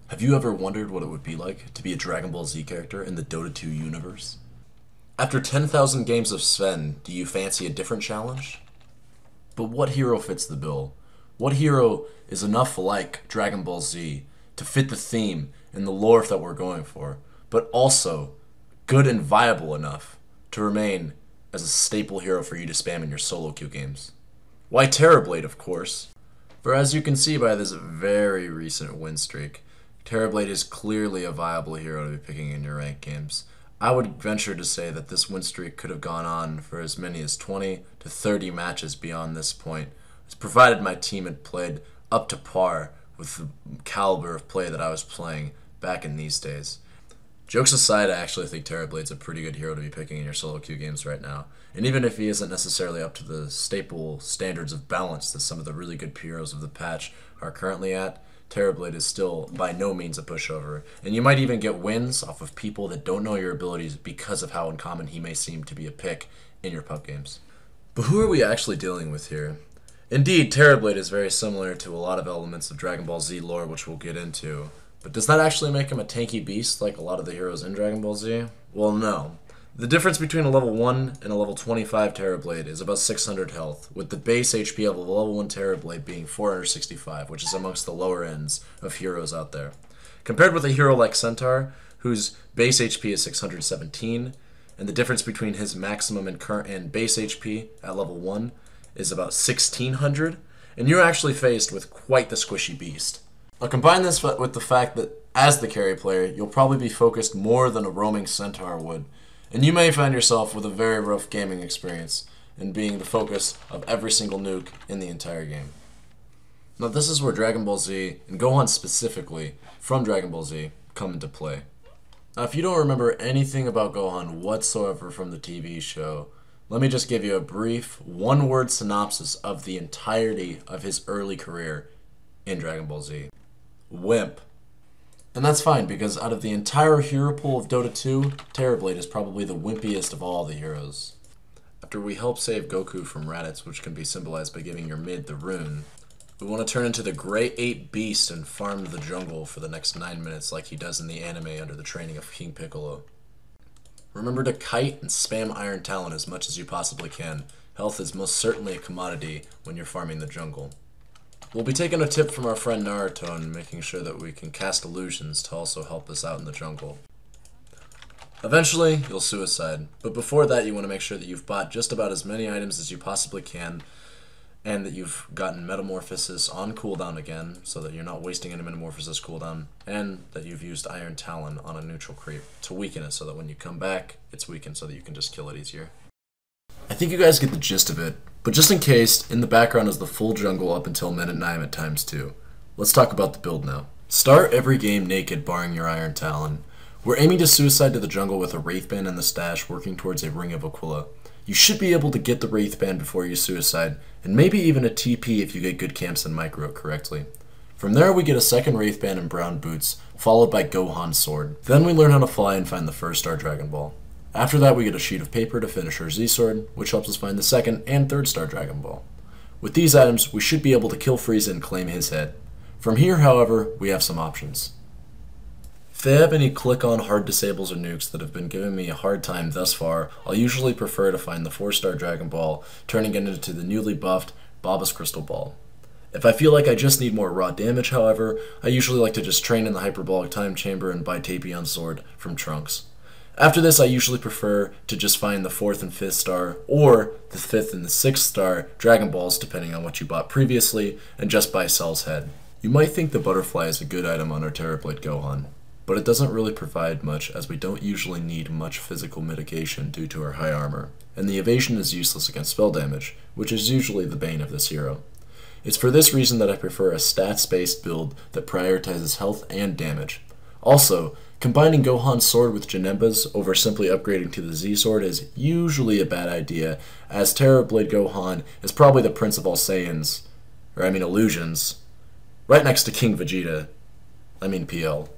Have you ever wondered what it would be like to be a Dragon Ball Z character in the Dota 2 universe? After 10,000 games of Sven, do you fancy a different challenge? But what hero fits the bill? What hero is enough like Dragon Ball Z to fit the theme and the lore that we're going for, but also good and viable enough to remain as a staple hero for you to spam in your solo queue games? Why, Terrorblade, of course. For as you can see by this very recent win streak, Terrorblade is clearly a viable hero to be picking in your ranked games. I would venture to say that this win streak could have gone on for as many as 20 to 30 matches beyond this point, provided my team had played up to par with the caliber of play that I was playing back in these days. Jokes aside, I actually think Terrorblade's a pretty good hero to be picking in your solo queue games right now. And even if he isn't necessarily up to the staple standards of balance that some of the really good heroes of the patch are currently at, Terrorblade is still by no means a pushover, and you might even get wins off of people that don't know your abilities because of how uncommon he may seem to be a pick in your pub games. But who are we actually dealing with here? Indeed, Terrorblade is very similar to a lot of elements of Dragon Ball Z lore, which we'll get into, but does that actually make him a tanky beast like a lot of the heroes in Dragon Ball Z? Well, no. The difference between a level 1 and a level 25 Terrorblade is about 600 health, with the base HP of a level 1 Terrorblade being 465, which is amongst the lower ends of heroes out there. Compared with a hero like Centaur, whose base HP is 617, and the difference between his maximum and current and base HP at level 1 is about 1600, and you're actually faced with quite the squishy beast. Now combine this with the fact that, as the carry player, you'll probably be focused more than a roaming Centaur would, and you may find yourself with a very rough gaming experience and being the focus of every single nuke in the entire game. Now this is where Dragon Ball Z, and Gohan specifically, from Dragon Ball Z, come into play. Now if you don't remember anything about Gohan whatsoever from the TV show, let me just give you a brief, one-word synopsis of the entirety of his early career in Dragon Ball Z. Wimp. And that's fine, because out of the entire hero pool of Dota 2, Terrorblade is probably the wimpiest of all the heroes. After we help save Goku from Raditz, which can be symbolized by giving your mid the rune, we want to turn into the Great Ape Beast and farm the jungle for the next 9 minutes like he does in the anime under the training of King Piccolo. Remember to kite and spam Iron Talon as much as you possibly can. Health is most certainly a commodity when you're farming the jungle. We'll be taking a tip from our friend Naruto and making sure that we can cast illusions to also help us out in the jungle. Eventually, you'll suicide, but before that you want to make sure that you've bought just about as many items as you possibly can, and that you've gotten Metamorphosis on cooldown again, so that you're not wasting any Metamorphosis cooldown, and that you've used Iron Talon on a neutral creep to weaken it so that when you come back, it's weakened so that you can just kill it easier. I think you guys get the gist of it, but just in case, in the background is the full jungle up until minute 9 at times 2. Let's talk about the build now. Start every game naked barring your Iron Talon. We're aiming to suicide to the jungle with a Wraith Band in the stash working towards a Ring of Aquila. You should be able to get the Wraith Band before you suicide, and maybe even a TP if you get good camps and micro it correctly. From there we get a second Wraith Band and brown boots, followed by Gohan's sword. Then we learn how to fly and find the first star Dragon Ball. After that we get a sheet of paper to finish our Z-Sword, which helps us find the second and third star Dragon Ball. With these items, we should be able to kill Frieza and claim his head. From here, however, we have some options. If they have any click-on hard disables or nukes that have been giving me a hard time thus far, I'll usually prefer to find the 4-star Dragon Ball, turning it into the newly buffed Baba's Crystal Ball. If I feel like I just need more raw damage, however, I usually like to just train in the Hyperbolic Time Chamber and buy Tapion's Sword from Trunks. After this, I usually prefer to just find the 4th and 5th star, or the 5th and the 6th star Dragon Balls, depending on what you bought previously, and just buy Cell's Head. You might think the butterfly is a good item on our Terrorblade Gohan, but it doesn't really provide much as we don't usually need much physical mitigation due to our high armor, and the evasion is useless against spell damage, which is usually the bane of this hero. It's for this reason that I prefer a stats-based build that prioritizes health and damage. Also, combining Gohan's sword with Janemba's over simply upgrading to the Z-Sword is usually a bad idea, as Terrorblade Gohan is probably the prince of all Saiyans, illusions, right next to King Vegeta, PL.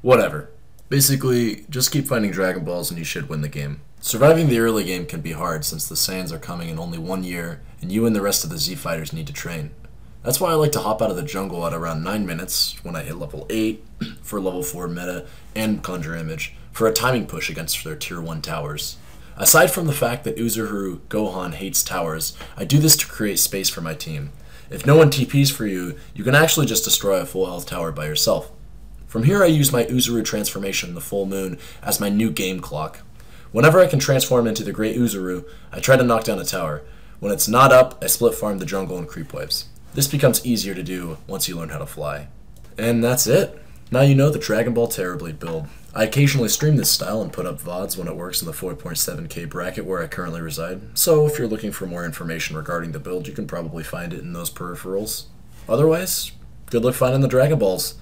Whatever. Basically, just keep finding Dragon Balls and you should win the game. Surviving the early game can be hard since the Saiyans are coming in only 1 year, and you and the rest of the Z-Fighters need to train. That's why I like to hop out of the jungle at around 9 minutes when I hit level 8 for level 4 meta and Conjure Image for a timing push against their tier 1 towers. Aside from the fact that Uzuharu Gohan hates towers, I do this to create space for my team. If no one TPs for you, you can actually just destroy a full health tower by yourself. From here I use my Uzuharu transformation, the full moon, as my new game clock. Whenever I can transform into the Great Uzuharu, I try to knock down a tower. When it's not up, I split farm the jungle and creep waves. This becomes easier to do once you learn how to fly. And that's it. Now you know the Dragon Ball Terrorblade build. I occasionally stream this style and put up VODs when it works in the 4.7K bracket where I currently reside, so if you're looking for more information regarding the build, you can probably find it in those peripherals. Otherwise, good luck finding the Dragon Balls.